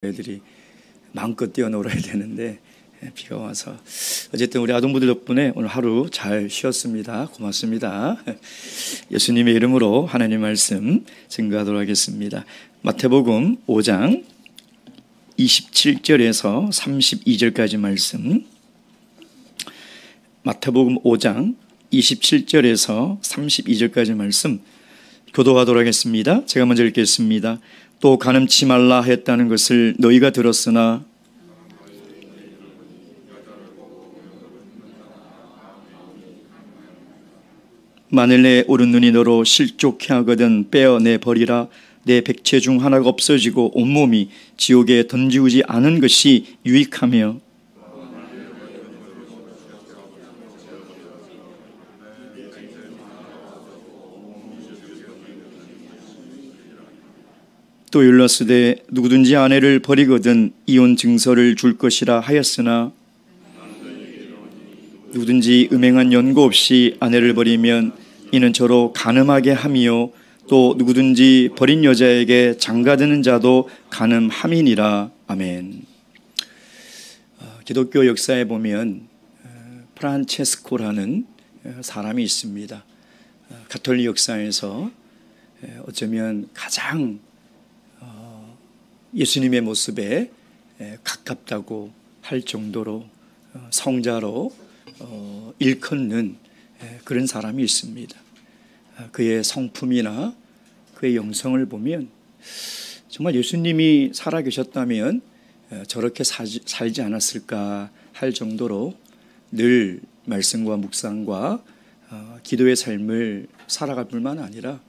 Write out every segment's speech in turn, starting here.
애들이 마음껏 뛰어놀아야 되는데 비가 와서 어쨌든 우리 아동부들 덕분에 오늘 하루 잘 쉬었습니다. 고맙습니다. 예수님의 이름으로 하나님 말씀 증거하도록 하겠습니다. 마태복음 5장 27절에서 32절까지 말씀, 마태복음 5장 27절에서 32절까지 말씀 교도하도록 하겠습니다. 제가 먼저 읽겠습니다. 또 간음치 말라 했다는 것을 너희가 들었으나 만일 내 오른눈이 너로 실족해 하거든 빼어내 버리라. 내 백체 중 하나가 없어지고 온몸이 지옥에 던지우지 않은 것이 유익하며 또 일렀으되 누구든지 아내를 버리거든 이혼 증서를 줄 것이라 하였으나 누구든지 음행한 연고 없이 아내를 버리면 이는 저로 간음하게 함이요 또 누구든지 버린 여자에게 장가드는 자도 간음함이니라. 아멘. 기독교 역사에 보면 프란체스코라는 사람이 있습니다. 가톨릭 역사에서 어쩌면 가장 예수님의 모습에 가깝다고 할 정도로 성자로 일컫는 그런 사람이 있습니다. 그의 성품이나 그의 영성을 보면 정말 예수님이 살아계셨다면 저렇게 살지 않았을까 할 정도로 늘 말씀과 묵상과 기도의 삶을 살아갈 뿐만 아니라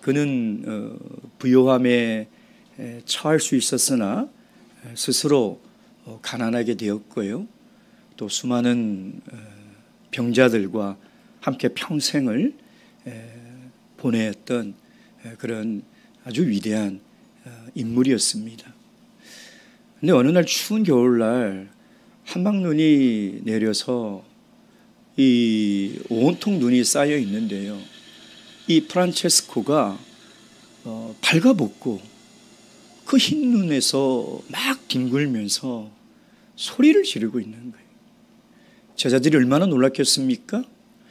그는 부요함에 처할 수 있었으나 스스로 가난하게 되었고요. 또 수많은 병자들과 함께 평생을 보냈던 그런 아주 위대한 인물이었습니다. 근데 어느 날 추운 겨울날 한방눈이 내려서 이 온통 눈이 쌓여 있는데요. 이 프란체스코가 발가벗고 그 흰 눈에서 막 뒹굴면서 소리를 지르고 있는 거예요. 제자들이 얼마나 놀랐겠습니까?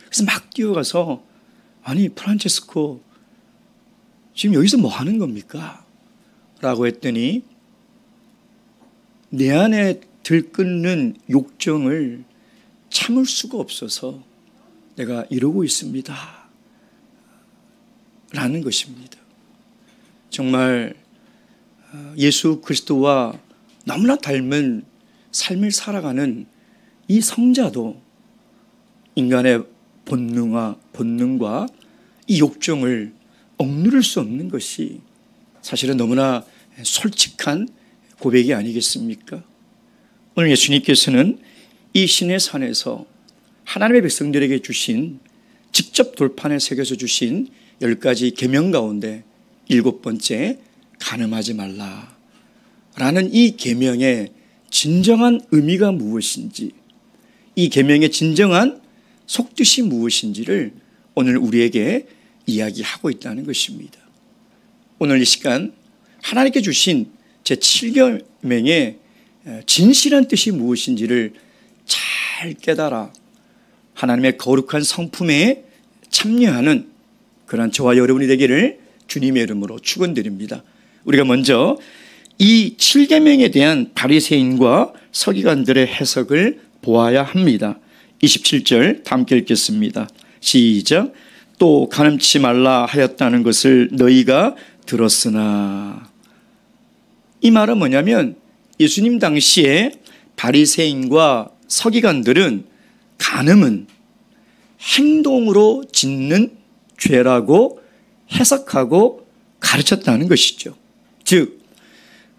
그래서 막 뛰어가서 아니 프란체스코 지금 여기서 뭐 하는 겁니까? 라고 했더니 내 안에 들끓는 욕정을 참을 수가 없어서 내가 이러고 있습니다. 라는 것입니다. 정말 예수 그리스도와 너무나 닮은 삶을 살아가는 이 성자도 인간의 본능과 이 욕정을 억누를 수 없는 것이 사실은 너무나 솔직한 고백이 아니겠습니까? 오늘 예수님께서는 이 신의 산에서 하나님의 백성들에게 주신 직접 돌판에 새겨서 주신 10가지 계명 가운데 7번째 간음하지 말라 라는 이 계명의 진정한 의미가 무엇인지, 이 계명의 진정한 속뜻이 무엇인지를 오늘 우리에게 이야기하고 있다는 것입니다. 오늘 이 시간 하나님께 주신 제7계명의 진실한 뜻이 무엇인지를 잘 깨달아 하나님의 거룩한 성품에 참여하는 그런 저와 여러분이 되기를 주님의 이름으로 축원드립니다. 우리가 먼저 이 7계명에 대한 바리새인과 서기관들의 해석을 보아야 합니다. 27절 함께 읽겠습니다. 시작. 또 간음치 말라 하였다는 것을 너희가 들었으나. 이 말은 뭐냐면 예수님 당시에 바리새인과 서기관들은 간음은 행동으로 짓는 죄라고 해석하고 가르쳤다는 것이죠. 즉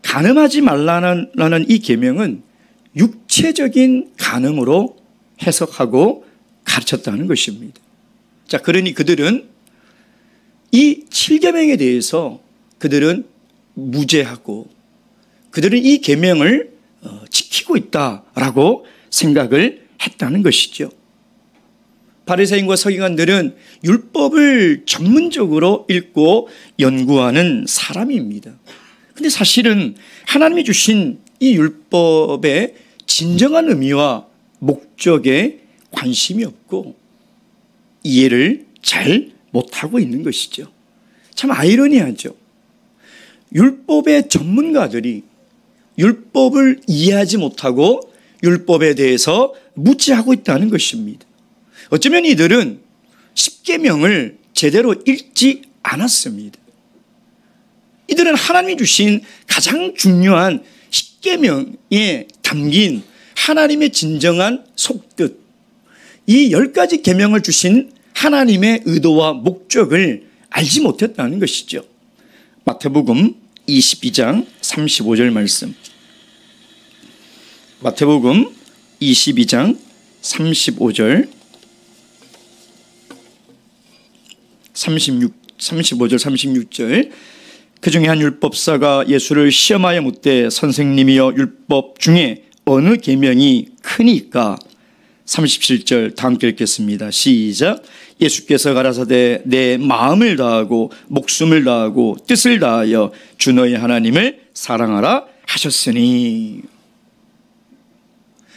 간음하지 말라는 이 계명은 육체적인 간음으로 해석하고 가르쳤다는 것입니다. 자, 그러니 그들은 이 7계명에 대해서 그들은 무죄하고 그들은 이 계명을 지키고 있다라고 생각을 했다는 것이죠. 바리새인과 서기관들은 율법을 전문적으로 읽고 연구하는 사람입니다. 근데 사실은 하나님이 주신 이 율법의 진정한 의미와 목적에 관심이 없고 이해를 잘 못하고 있는 것이죠. 참 아이러니하죠. 율법의 전문가들이 율법을 이해하지 못하고 율법에 대해서 무지하고 있다는 것입니다. 어쩌면 이들은 십계명을 제대로 읽지 않았습니다. 이들은 하나님이 주신 가장 중요한 십계명에 담긴 하나님의 진정한 속뜻, 이 10가지 계명을 주신 하나님의 의도와 목적을 알지 못했다는 것이죠. 마태복음 22장 35절 말씀. 마태복음 22장 35절 35절 36절. 그 중에 한 율법사가 예수를 시험하여 묻되 선생님이여 율법 중에 어느 계명이 크니까? 37절 다 함께 읽겠습니다. 시작. 예수께서 가라사대 내 마음을 다하고 목숨을 다하고 뜻을 다하여 주 너희 하나님을 사랑하라 하셨으니.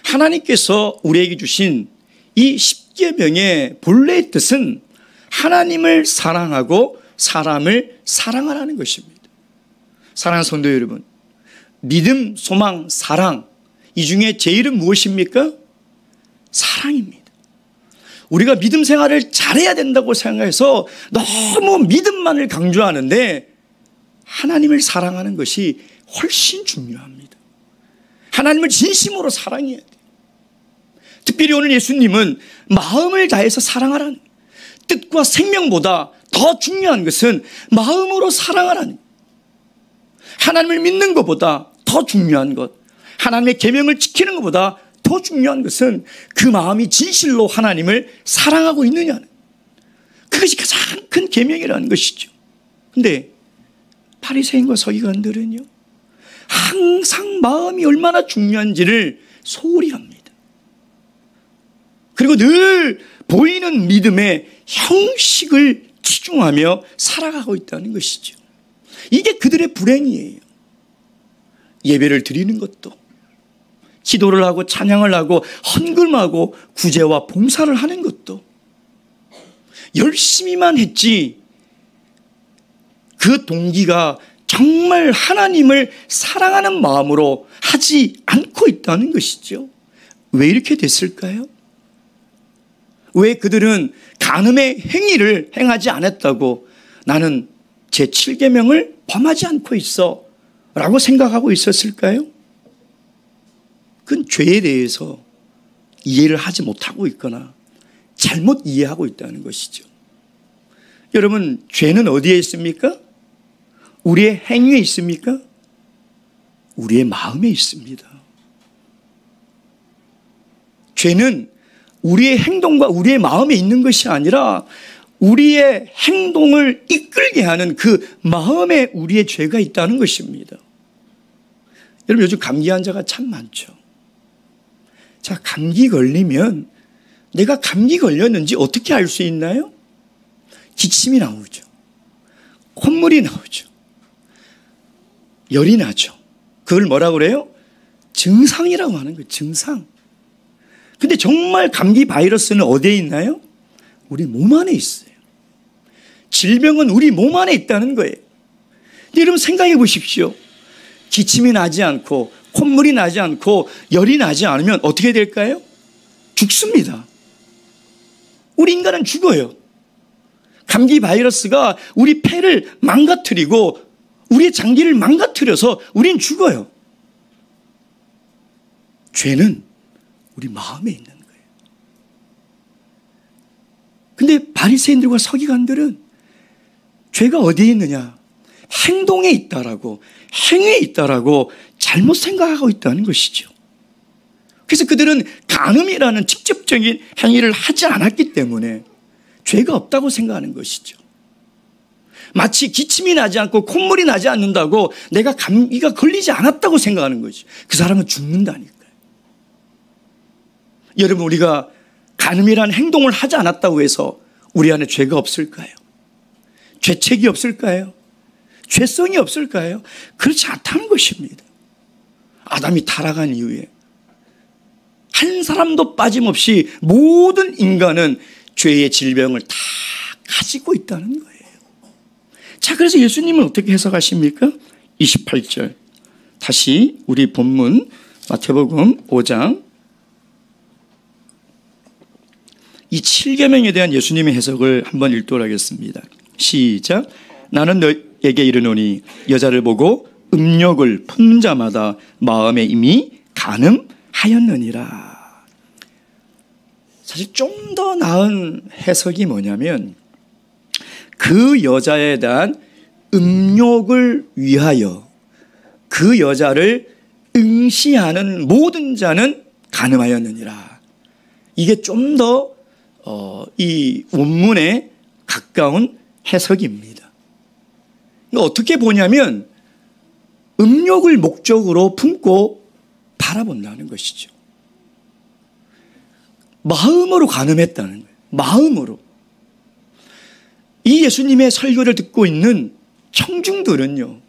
하나님께서 우리에게 주신 이 십계명의 본래의 뜻은 하나님을 사랑하고 사람을 사랑하라는 것입니다. 사랑하는 성도 여러분, 믿음, 소망, 사랑, 이 중에 제일은 무엇입니까? 사랑입니다. 우리가 믿음 생활을 잘해야 된다고 생각해서 너무 믿음만을 강조하는데 하나님을 사랑하는 것이 훨씬 중요합니다. 하나님을 진심으로 사랑해야 돼요. 특별히 오늘 예수님은 마음을 다해서 사랑하라는, 뜻과 생명보다 더 중요한 것은 마음으로 사랑하라는, 하나님을 믿는 것보다 더 중요한 것, 하나님의 계명을 지키는 것보다 더 중요한 것은 그 마음이 진실로 하나님을 사랑하고 있느냐는, 그것이 가장 큰 계명이라는 것이죠. 그런데 바리새인과 서기관들은요, 항상 마음이 얼마나 중요한지를 소홀히 합니다. 그리고 늘 보이는 믿음의 형식을 치중하며 살아가고 있다는 것이죠. 이게 그들의 불행이에요. 예배를 드리는 것도, 기도를 하고 찬양을 하고 헌금하고 구제와 봉사를 하는 것도 열심히만 했지 그 동기가 정말 하나님을 사랑하는 마음으로 하지 않고 있다는 것이죠. 왜 이렇게 됐을까요? 왜 그들은 간음의 행위를 행하지 않았다고 나는 제 7계명을 범하지 않고 있어 라고 생각하고 있었을까요? 그건 죄에 대해서 이해를 하지 못하고 있거나 잘못 이해하고 있다는 것이죠. 여러분, 죄는 어디에 있습니까? 우리의 행위에 있습니까? 우리의 마음에 있습니다. 죄는 우리의 행동과 우리의 마음에 있는 것이 아니라 우리의 행동을 이끌게 하는 그 마음에 우리의 죄가 있다는 것입니다. 여러분, 요즘 감기 환자가 참 많죠. 자, 감기 걸리면 내가 감기 걸렸는지 어떻게 알 수 있나요? 기침이 나오죠. 콧물이 나오죠. 열이 나죠. 그걸 뭐라고 그래요? 증상이라고 하는 거예요. 증상. 근데 정말 감기 바이러스는 어디에 있나요? 우리 몸 안에 있어요. 질병은 우리 몸 안에 있다는 거예요. 근데 여러분 생각해 보십시오. 기침이 나지 않고 콧물이 나지 않고 열이 나지 않으면 어떻게 될까요? 죽습니다. 우리 인간은 죽어요. 감기 바이러스가 우리 폐를 망가뜨리고 우리의 장기를 망가뜨려서 우린 죽어요. 죄는 우리 마음에 있는 거예요. 근데 바리새인들과 서기관들은 죄가 어디에 있느냐? 행동에 있다라고, 행위에 있다라고 잘못 생각하고 있다는 것이죠. 그래서 그들은 간음이라는 직접적인 행위를 하지 않았기 때문에 죄가 없다고 생각하는 것이죠. 마치 기침이 나지 않고 콧물이 나지 않는다고 내가 감기가 걸리지 않았다고 생각하는 거지. 그 사람은 죽는다니까요. 여러분, 우리가 간음이라는 행동을 하지 않았다고 해서 우리 안에 죄가 없을까요? 죄책이 없을까요? 죄성이 없을까요? 그렇지 않다는 것입니다. 아담이 타락한 이후에 한 사람도 빠짐없이 모든 인간은 죄의 질병을 다 가지고 있다는 거예요. 자, 그래서 예수님은 어떻게 해석하십니까? 28절 다시 우리 본문 마태복음 5장 이 7계명에 대한 예수님의 해석을 한번 읽도록 하겠습니다. 시작. 나는 너에게 이르노니 여자를 보고 음욕을 품는 자마다 마음에 이미 간음하였느니라. 사실 좀 더 나은 해석이 뭐냐면 그 여자에 대한 음욕을 위하여 그 여자를 응시하는 모든 자는 간음하였느니라. 이게 좀 더 이 원문에 가까운 해석입니다. 어떻게 보냐면 음욕을 목적으로 품고 바라본다는 것이죠. 마음으로 간음했다는 거예요. 마음으로. 이 예수님의 설교를 듣고 있는 청중들은요,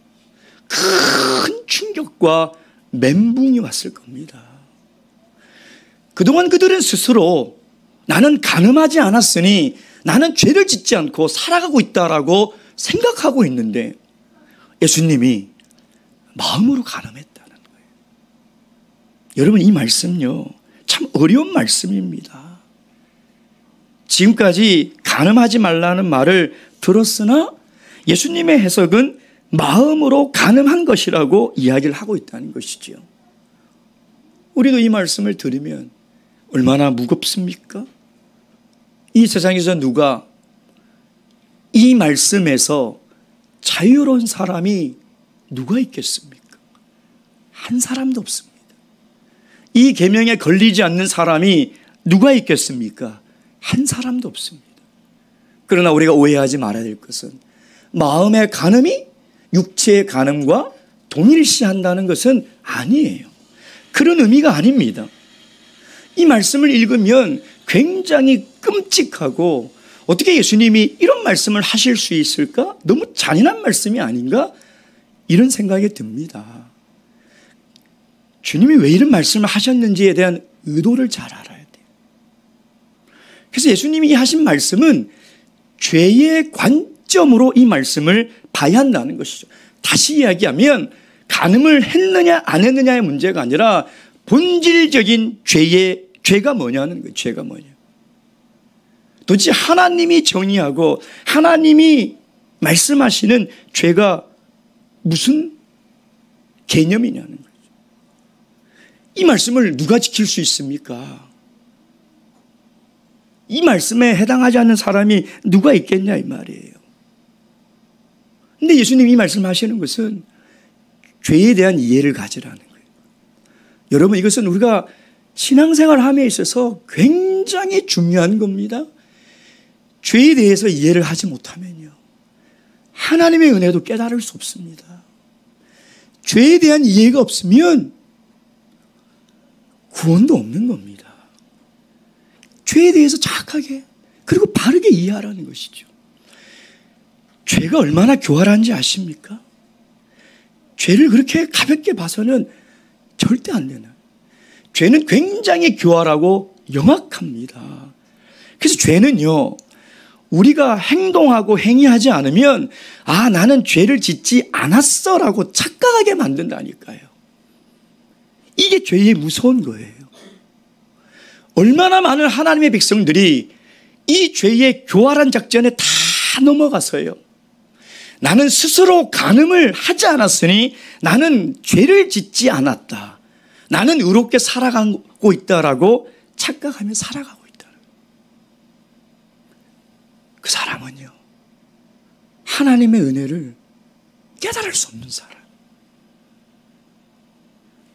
큰 충격과 멘붕이 왔을 겁니다. 그동안 그들은 스스로 나는 간음하지 않았으니 나는 죄를 짓지 않고 살아가고 있다라고 생각하고 있는데 예수님이 마음으로 간음했다는 거예요. 여러분, 이 말씀요, 참 어려운 말씀입니다. 지금까지 간음하지 말라는 말을 들었으나 예수님의 해석은 마음으로 간음한 것이라고 이야기를 하고 있다는 것이죠. 우리도 이 말씀을 들으면 얼마나 무겁습니까? 이 세상에서 누가 이 말씀에서 자유로운 사람이 누가 있겠습니까? 한 사람도 없습니다. 이 계명에 걸리지 않는 사람이 누가 있겠습니까? 한 사람도 없습니다. 그러나 우리가 오해하지 말아야 될 것은 마음의 간음이 육체의 간음과 동일시한다는 것은 아니에요. 그런 의미가 아닙니다. 이 말씀을 읽으면 굉장히 끔찍하고 어떻게 예수님이 이런 말씀을 하실 수 있을까? 너무 잔인한 말씀이 아닌가? 이런 생각이 듭니다. 주님이 왜 이런 말씀을 하셨는지에 대한 의도를 잘 알아야 돼요. 그래서 예수님이 하신 말씀은 죄의 관점으로 이 말씀을 봐야 한다는 것이죠. 다시 이야기하면 간음을 했느냐 안 했느냐의 문제가 아니라 본질적인 죄가 뭐냐는 거예요. 죄가 뭐냐. 도대체 하나님이 정의하고 하나님이 말씀하시는 죄가 무슨 개념이냐는 거예요. 이 말씀을 누가 지킬 수 있습니까? 이 말씀에 해당하지 않는 사람이 누가 있겠냐 이 말이에요. 근데 예수님이 이 말씀하시는 것은 죄에 대한 이해를 가지라는 거예요. 여러분, 이것은 우리가 신앙생활함에 있어서 굉장히 중요한 겁니다. 죄에 대해서 이해를 하지 못하면요, 하나님의 은혜도 깨달을 수 없습니다. 죄에 대한 이해가 없으면 구원도 없는 겁니다. 죄에 대해서 정확하게 그리고 바르게 이해하라는 것이죠. 죄가 얼마나 교활한지 아십니까? 죄를 그렇게 가볍게 봐서는 절대 안 되나. 죄는 굉장히 교활하고 영악합니다. 그래서 죄는요, 우리가 행동하고 행위하지 않으면 아, 나는 죄를 짓지 않았어 라고 착각하게 만든다니까요. 이게 죄의 무서운 거예요. 얼마나 많은 하나님의 백성들이 이 죄의 교활한 작전에 다 넘어가서요, 나는 스스로 간음을 하지 않았으니 나는 죄를 짓지 않았다, 나는 의롭게 살아가고 있다라고 착각하며 살아가고 있다. 그 사람은요, 하나님의 은혜를 깨달을 수 없는 사람.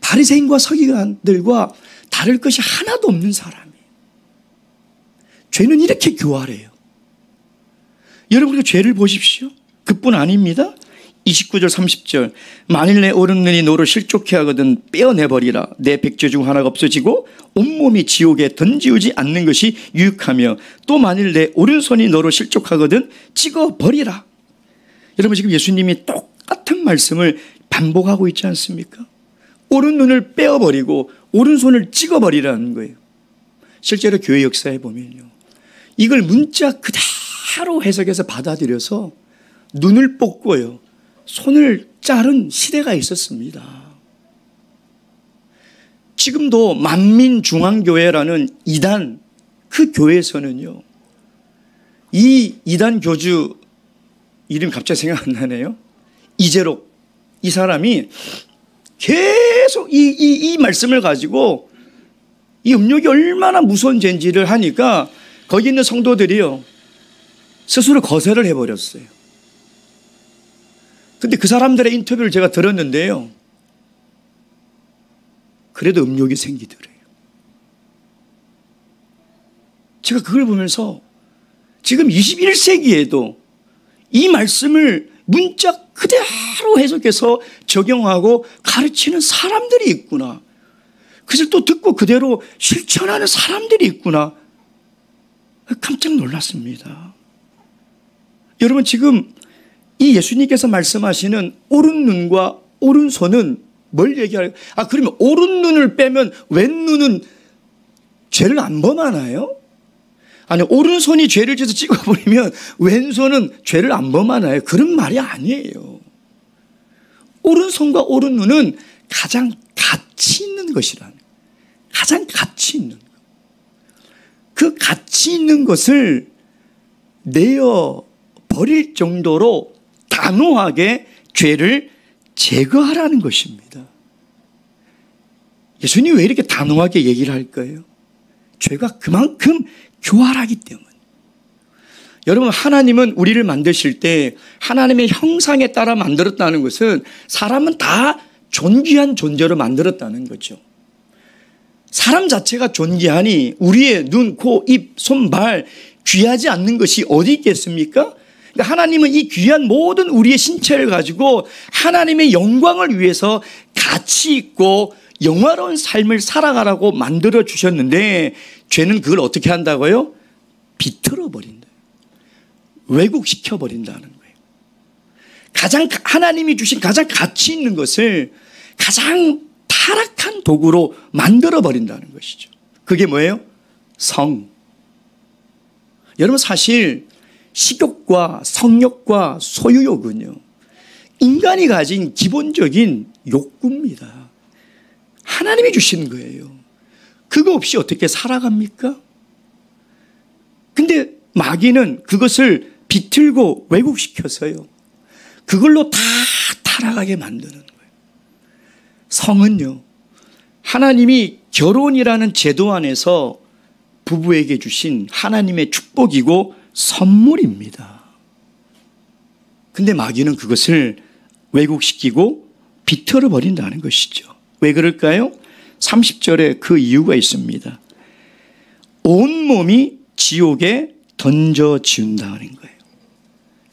바리새인과 서기관들과 다를 것이 하나도 없는 사람이에요. 죄는 이렇게 교활해요. 여러분, 우리가 죄를 보십시오. 그뿐 아닙니다. 29절 30절 만일 내 오른눈이 너로 실족해 하거든 떼어내버리라. 내 백조 중 하나가 없어지고 온몸이 지옥에 던지우지 않는 것이 유익하며 또 만일 내 오른손이 너로 실족하거든 찍어버리라. 여러분, 지금 예수님이 똑같은 말씀을 반복하고 있지 않습니까? 오른 눈을 빼어버리고 오른손을 찍어버리라는 거예요. 실제로 교회 역사에 보면요, 이걸 문자 그대로 해석해서 받아들여서 눈을 뽑고요, 손을 자른 시대가 있었습니다. 지금도 만민중앙교회라는 이단, 그 교회에서는요, 이 이단 교주 이름 갑자기 생각 안 나네요. 이재록, 이 사람이 계속 이 말씀을 가지고 이 음욕이 얼마나 무서운 죄인지를 하니까 거기 있는 성도들이요, 스스로 거절을 해버렸어요. 근데 그 사람들의 인터뷰를 제가 들었는데요, 그래도 음욕이 생기더래요. 제가 그걸 보면서 지금 21세기에도 이 말씀을 문자 그대로 해석해서 적용하고 가르치는 사람들이 있구나. 그것을 또 듣고 그대로 실천하는 사람들이 있구나. 깜짝 놀랐습니다. 여러분, 지금 이 예수님께서 말씀하시는 오른 눈과 오른손은 뭘 얘기할까요? 그러면 오른 눈을 빼면 왼 눈은 죄를 안 범하나요? 아니, 오른손이 죄를 지어서 찍어버리면 왼손은 죄를 안 범하나요? 그런 말이 아니에요. 오른손과 오른 눈은 가장 가치 있는 것이라는, 가장 가치 있는 것. 그 가치 있는 것을 내어 버릴 정도로 단호하게 죄를 제거하라는 것입니다. 예수님이 왜 이렇게 단호하게 얘기를 할까요? 죄가 그만큼 교활하기 때문에. 여러분, 하나님은 우리를 만드실 때 하나님의 형상에 따라 만들었다는 것은 사람은 다 존귀한 존재로 만들었다는 거죠. 사람 자체가 존귀하니 우리의 눈, 코, 입, 손, 발 귀하지 않는 것이 어디 있겠습니까? 그러니까 하나님은 이 귀한 모든 우리의 신체를 가지고 하나님의 영광을 위해서 가치 있고 영화로운 삶을 살아가라고 만들어 주셨는데, 죄는 그걸 어떻게 한다고요? 비틀어 버린다. 왜곡시켜 버린다는 거예요. 하나님이 주신 가장 가치 있는 것을 가장 타락한 도구로 만들어 버린다는 것이죠. 그게 뭐예요? 성. 여러분, 사실 식욕과 성욕과 소유욕은요, 인간이 가진 기본적인 욕구입니다. 하나님이 주시는 거예요. 그거 없이 어떻게 살아갑니까? 근데 마귀는 그것을 비틀고 왜곡시켜서요, 그걸로 다 타락하게 만드는 거예요. 성은요, 하나님이 결혼이라는 제도 안에서 부부에게 주신 하나님의 축복이고 선물입니다. 근데 마귀는 그것을 왜곡시키고 비틀어 버린다는 것이죠. 왜 그럴까요? 30절에 그 이유가 있습니다. 온몸이 지옥에 던져지운다는 거예요.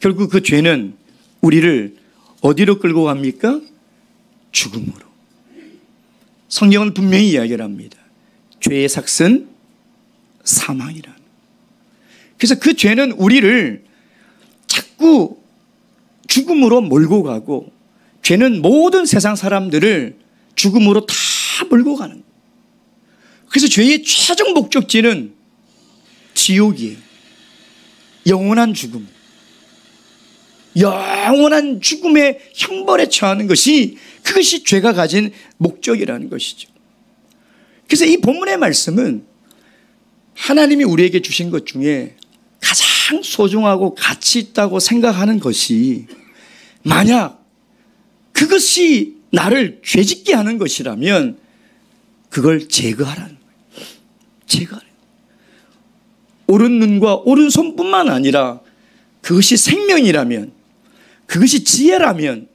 결국 그 죄는 우리를 어디로 끌고 갑니까? 죽음으로. 성경은 분명히 이야기를 합니다. 죄의 삭은 사망이라는. 그래서 그 죄는 우리를 자꾸 죽음으로 몰고 가고, 죄는 모든 세상 사람들을 죽음으로 다 몰고 가는 거예요. 그래서 죄의 최종 목적지는 지옥이에요. 영원한 죽음. 영원한 죽음의 형벌에 처하는 것이, 그것이 죄가 가진 목적이라는 것이죠. 그래서 이 본문의 말씀은 하나님이 우리에게 주신 것 중에 가장 소중하고 가치 있다고 생각하는 것이, 만약 그것이 나를 죄짓게 하는 것이라면 그걸 제거하라는 거예요. 제거하라는 거예요. 오른 눈과 오른손뿐만 아니라 그것이 생명이라면, 그것이 지혜라면,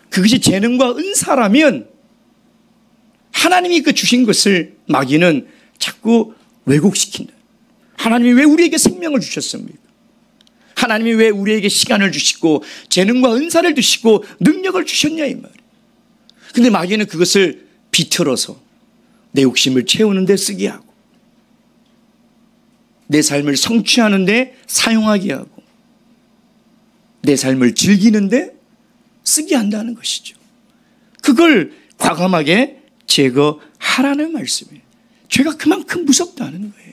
그것이 재능과 은사라면, 하나님이 그 주신 것을 마귀는 자꾸 왜곡시킨다. 하나님이 왜 우리에게 생명을 주셨습니까? 하나님이 왜 우리에게 시간을 주시고 재능과 은사를 주시고 능력을 주셨냐, 이 말이에요. 근데 마귀는 그것을 비틀어서 내 욕심을 채우는 데 쓰게 하고, 내 삶을 성취하는 데 사용하게 하고, 내 삶을 즐기는 데 쓰게 한다는 것이죠. 그걸 과감하게 제거하라는 말씀이에요. 죄가 그만큼 무섭다는 거예요.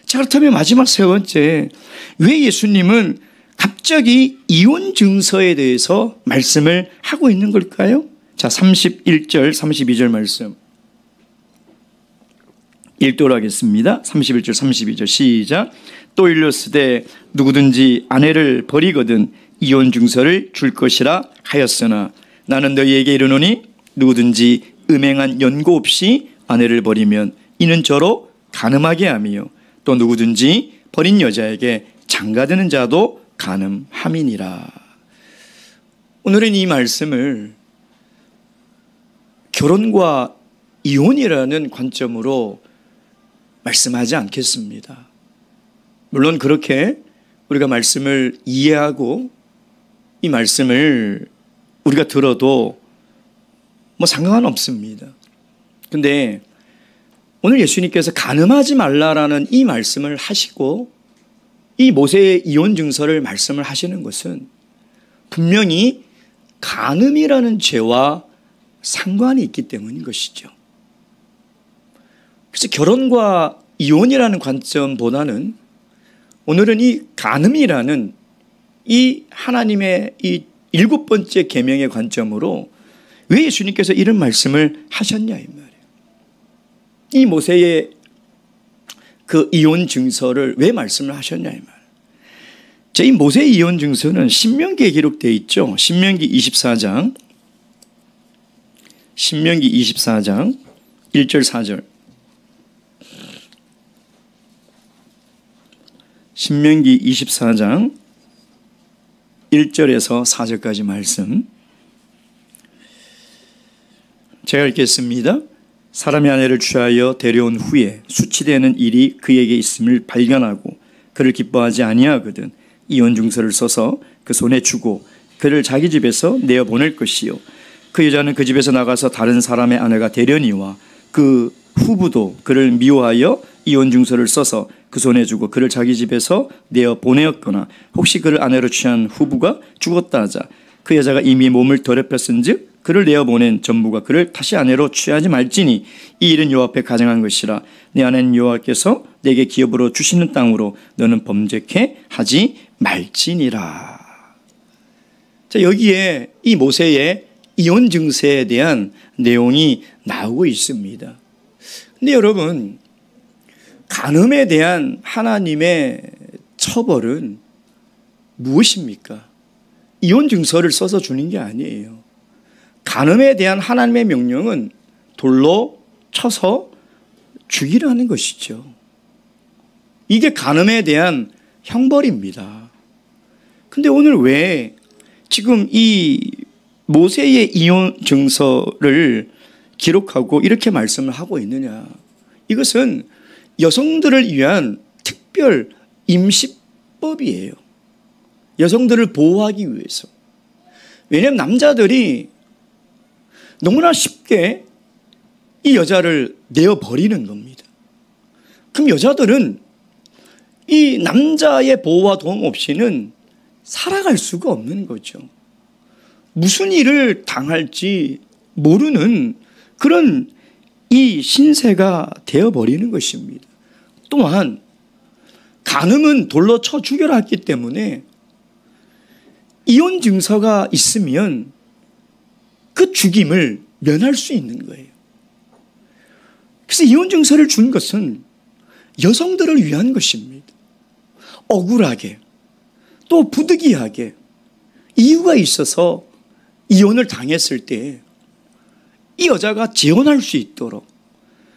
자, 그렇다면 마지막 세 번째, 왜 예수님은 갑자기 이혼 증서에 대해서 말씀을 하고 있는 걸까요? 자, 31절, 32절 말씀 읽도록 하겠습니다. 31절, 32절 시작. 또 일렀으되 누구든지 아내를 버리거든 이혼 증서를 줄 것이라 하였으나 나는 너희에게 이르노니 누구든지 음행한 연고 없이 아내를 버리면 이는 저로 간음하게 하며 또 누구든지 버린 여자에게 장가드는 자도 간음함이니라. 오늘은 이 말씀을 결혼과 이혼이라는 관점으로 말씀하지 않겠습니다. 물론 그렇게 우리가 말씀을 이해하고 이 말씀을 우리가 들어도 상관은 없습니다. 근데 오늘 예수님께서 간음하지 말라라는 이 말씀을 하시고 이 모세의 이혼 증서를 말씀을 하시는 것은 분명히 간음이라는 죄와 상관이 있기 때문인 것이죠. 그래서 결혼과 이혼이라는 관점보다는 오늘은 이 간음이라는 이 하나님의 이 7번째 계명의 관점으로 왜 예수님께서 이런 말씀을 하셨냐 이 말이에요. 이 모세의 그 이혼 증서를 왜 말씀을 하셨냐 이 말이에요. 자, 이 모세의 이혼 증서는 신명기에 기록되어 있죠. 신명기 24장 1절 4절. 신명기 24장 1절에서 4절까지 말씀 제가 읽겠습니다. 사람의 아내를 취하여 데려온 후에 수치되는 일이 그에게 있음을 발견하고 그를 기뻐하지 아니하거든 이혼 증서를 써서 그 손에 주고 그를 자기 집에서 내어 보낼 것이요 그 여자는 그 집에서 나가서 다른 사람의 아내가 되려니와 그 후부도 그를 미워하여 이혼 증서를 써서 그 손에 주고 그를 자기 집에서 내어 보내었거나 혹시 그를 아내로 취한 후부가 죽었다 하자 그 여자가 이미 몸을 더럽혔은즉 그를 내어 보낸 전부가 그를 다시 아내로 취하지 말지니 이 일은 여호와 앞에 가증한 것이라 내 아내는 여호와께서 내게 기업으로 주시는 땅으로 너는 범죄케 하지 말지니라. 자, 여기에 이 모세의 이혼 증서에 대한 내용이 나오고 있습니다. 근데 여러분, 간음에 대한 하나님의 처벌은 무엇입니까? 이혼 증서를 써서 주는 게 아니에요. 간음에 대한 하나님의 명령은 돌로 쳐서 죽이라는 것이죠. 이게 간음에 대한 형벌입니다. 근데 오늘 왜 지금 이 모세의 이혼 증서를 기록하고 이렇게 말씀을 하고 있느냐? 이것은 여성들을 위한 특별 임시법이에요. 여성들을 보호하기 위해서. 왜냐하면 남자들이 너무나 쉽게 이 여자를 내어버리는 겁니다. 그럼 여자들은 이 남자의 보호와 도움 없이는 살아갈 수가 없는 거죠. 무슨 일을 당할지 모르는 그런 이 신세가 되어버리는 것입니다. 또한 간음은 돌로 쳐 죽여라 했기 때문에 이혼 증서가 있으면 그 죽임을 면할 수 있는 거예요. 그래서 이혼 증서를 준 것은 여성들을 위한 것입니다. 억울하게 또 부득이하게 이유가 있어서 이혼을 당했을 때 이 여자가 재혼할 수 있도록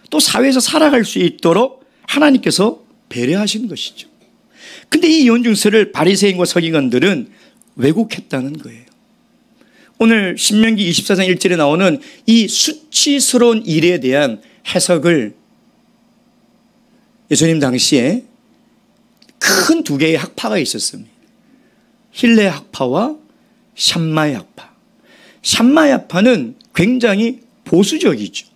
또 사회에서 살아갈 수 있도록 하나님께서 배려하신 것이죠. 근데 이 이혼 증서를 바리새인과 서기관들은 왜곡했다는 거예요. 오늘 신명기 24장 1절에 나오는 이 수치스러운 일에 대한 해석을 예수님 당시에 큰 두 개의 학파가 있었습니다. 힐레 학파와 샴마의 학파. 샴마의 학파는 굉장히 보수적이죠.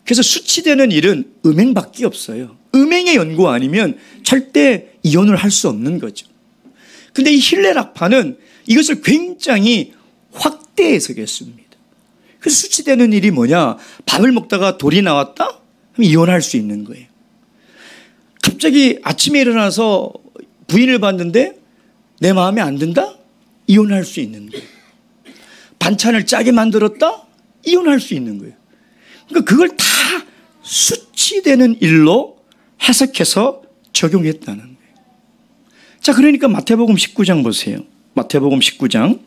그래서 수치되는 일은 음행밖에 없어요. 음행의 연고 아니면 절대 이혼을 할 수 없는 거죠. 근데 이 힐레 학파는 이것을 굉장히 확대 해석했습니다. 그래서 수치되는 일이 뭐냐? 밥을 먹다가 돌이 나왔다? 그럼 이혼할 수 있는 거예요. 갑자기 아침에 일어나서 부인을 봤는데 내 마음에 안 든다? 이혼할 수 있는 거예요. 반찬을 짜게 만들었다? 이혼할 수 있는 거예요. 그러니까 그걸 다 수치되는 일로 해석해서 적용했다는 거예요. 자, 그러니까 마태복음 19장 보세요. 마태복음 19장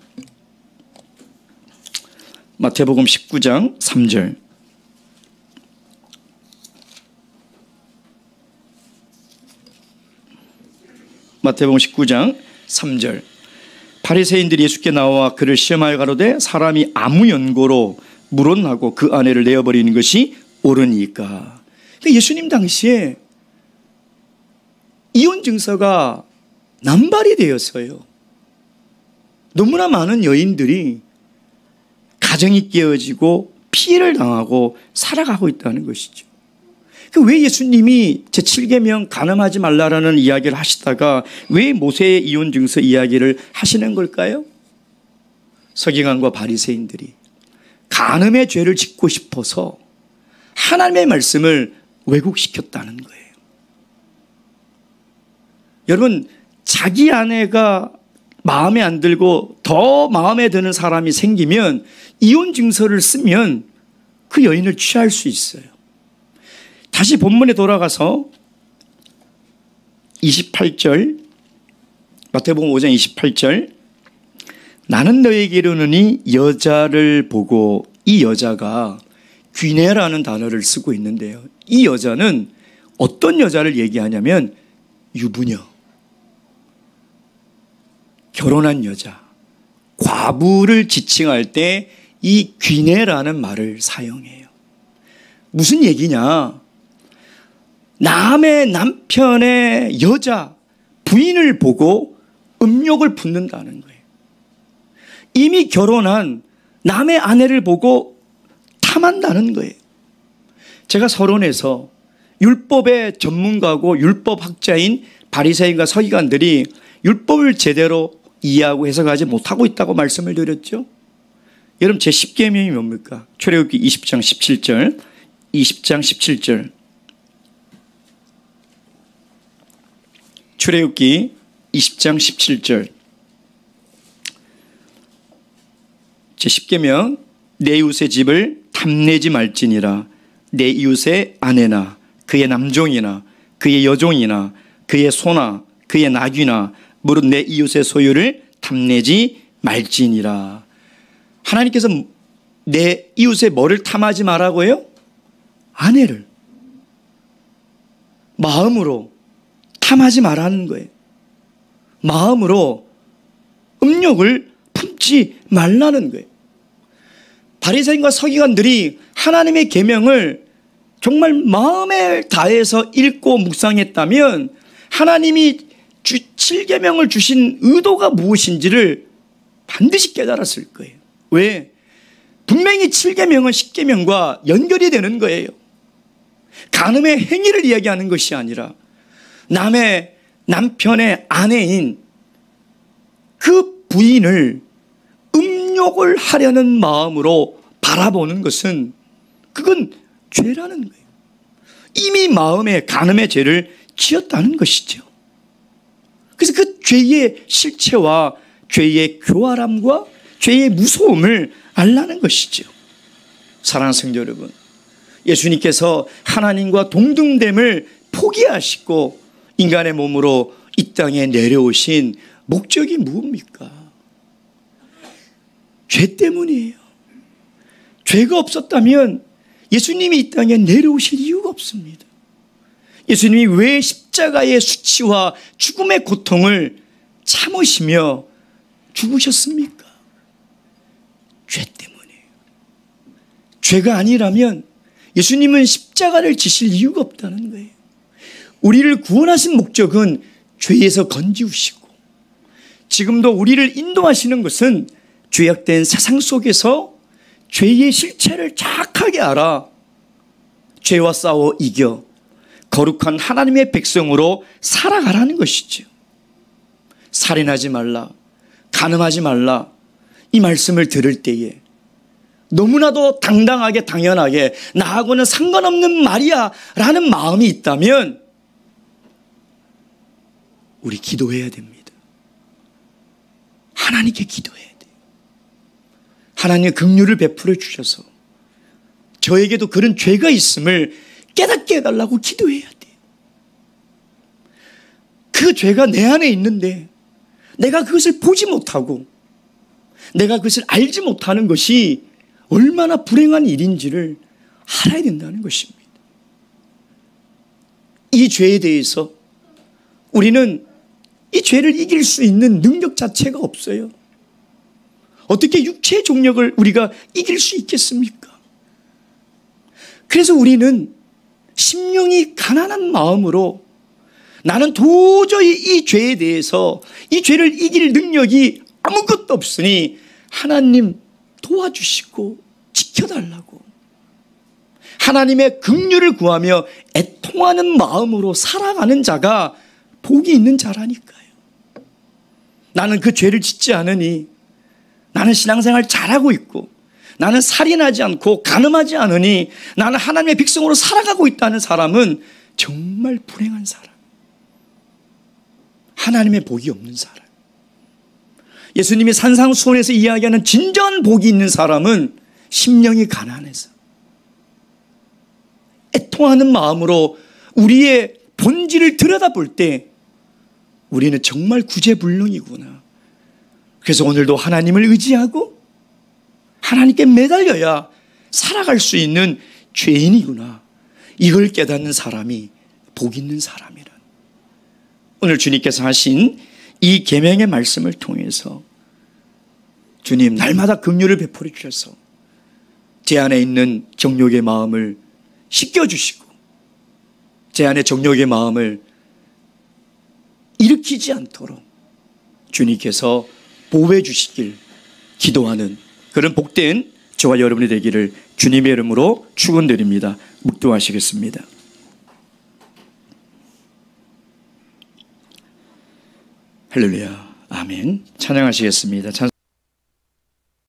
3절. 마태복음 19장 3절. 바리새인들이 예수께 나와 그를 시험하여 가로되 사람이 아무 연고로 물어나고 그 아내를 내어버리는 것이 옳으니까. 예수님 당시에 이혼 증서가 남발이 되었어요. 너무나 많은 여인들이 가정이 깨어지고 피해를 당하고 살아가고 있다는 것이죠. 왜 예수님이 제7계명 간음하지 말라라는 이야기를 하시다가 왜 모세의 이혼 증서 이야기를 하시는 걸까요? 서기관과 바리새인들이 간음의 죄를 짓고 싶어서 하나님의 말씀을 왜곡시켰다는 거예요. 여러분, 자기 아내가 마음에 안 들고 더 마음에 드는 사람이 생기면 이혼 증서를 쓰면 그 여인을 취할 수 있어요. 다시 본문에 돌아가서 28절, 마태복음 5장 28절. 나는 너에게 이르노니 여자를 보고, 이 여자가 귀내라는 단어를 쓰고 있는데요. 이 여자는 어떤 여자를 얘기하냐면 유부녀, 결혼한 여자, 과부를 지칭할 때 이 귀내라는 말을 사용해요. 무슨 얘기냐? 남의 남편의 여자, 부인을 보고 음욕을 품는다는 거예요. 이미 결혼한 남의 아내를 보고 탐한다는 거예요. 제가 서론에서 율법의 전문가고 율법학자인 바리새인과 서기관들이 율법을 제대로 이해하고 해석하지 못하고 있다고 말씀을 드렸죠. 여러분, 제10계명이 뭡니까? 출애굽기 20장 17절. 20장 17절. 출애굽기 20장 17절. 제10계명, 내 이웃의 집을 탐내지 말지니라. 내 이웃의 아내나 그의 남종이나 그의 여종이나 그의 소나 그의 나귀나 무릇 내 이웃의 소유를 탐내지 말지니라. 하나님께서 내 이웃의 뭐를 탐하지 말라고요? 아내를 마음으로 탐하지 말라는 거예요. 마음으로 음욕을 품지 말라는 거예요. 바리새인과 서기관들이 하나님의 계명을 정말 마음에 다해서 읽고 묵상했다면 하나님이 7계명을 주신 의도가 무엇인지를 반드시 깨달았을 거예요. 왜? 분명히 7계명은 10계명과 연결이 되는 거예요. 간음의 행위를 이야기하는 것이 아니라 남의 남편의 아내인 그 부인을 음욕을 하려는 마음으로 바라보는 것은 그건 죄라는 거예요. 이미 마음에 간음의 죄를 지었다는 것이죠. 그래서 그 죄의 실체와 죄의 교활함과 죄의 무서움을 알라는 것이죠. 사랑하는 성도 여러분, 예수님께서 하나님과 동등됨을 포기하시고 인간의 몸으로 이 땅에 내려오신 목적이 무엇입니까? 죄 때문이에요. 죄가 없었다면 예수님이 이 땅에 내려오실 이유가 없습니다. 예수님이 왜 십자가의 수치와 죽음의 고통을 참으시며 죽으셨습니까? 죄 때문이에요. 죄가 아니라면 예수님은 십자가를 지실 이유가 없다는 거예요. 우리를 구원하신 목적은 죄에서 건지우시고 지금도 우리를 인도하시는 것은 죄악된 세상 속에서 죄의 실체를 정확하게 알아 죄와 싸워 이겨 거룩한 하나님의 백성으로 살아가라는 것이죠. 살인하지 말라, 간음하지 말라, 이 말씀을 들을 때에 너무나도 당당하게 당연하게 나하고는 상관없는 말이야 라는 마음이 있다면 우리 기도해야 됩니다. 하나님께 기도해야 돼요. 하나님의 긍휼을 베풀어 주셔서 저에게도 그런 죄가 있음을 깨닫게 해달라고 기도해야 돼요. 그 죄가 내 안에 있는데 내가 그것을 보지 못하고 내가 그것을 알지 못하는 것이 얼마나 불행한 일인지를 알아야 된다는 것입니다. 이 죄에 대해서 우리는 이 죄를 이길 수 있는 능력 자체가 없어요. 어떻게 육체의 종력을 우리가 이길 수 있겠습니까? 그래서 우리는 심령이 가난한 마음으로 나는 도저히 이 죄에 대해서 이 죄를 이길 능력이 아무것도 없으니 하나님 도와주시고 지켜달라고 하나님의 긍휼을 구하며 애통하는 마음으로 살아가는 자가 복이 있는 자라니까요. 나는 그 죄를 짓지 않으니 나는 신앙생활 잘하고 있고 나는 살인하지 않고 간음하지 않으니 나는 하나님의 백성으로 살아가고 있다는 사람은 정말 불행한 사람, 하나님의 복이 없는 사람. 예수님이 산상수훈에서 이야기하는 진정한 복이 있는 사람은 심령이 가난해서 애통하는 마음으로 우리의 본질을 들여다볼 때 우리는 정말 구제불능이구나. 그래서 오늘도 하나님을 의지하고 하나님께 매달려야 살아갈 수 있는 죄인이구나. 이걸 깨닫는 사람이 복 있는 사람이란. 오늘 주님께서 하신 이 계명의 말씀을 통해서 주님 날마다 긍휼을 베풀어 주셔서 제 안에 있는 정욕의 마음을 씻겨주시고 제 안에 정욕의 마음을 일으키지 않도록 주님께서 보호해 주시길 기도하는 그런 복된 저와 여러분이 되기를 주님의 이름으로 축원드립니다. 묵도하시겠습니다. 할렐루야. 아멘. 찬양하시겠습니다.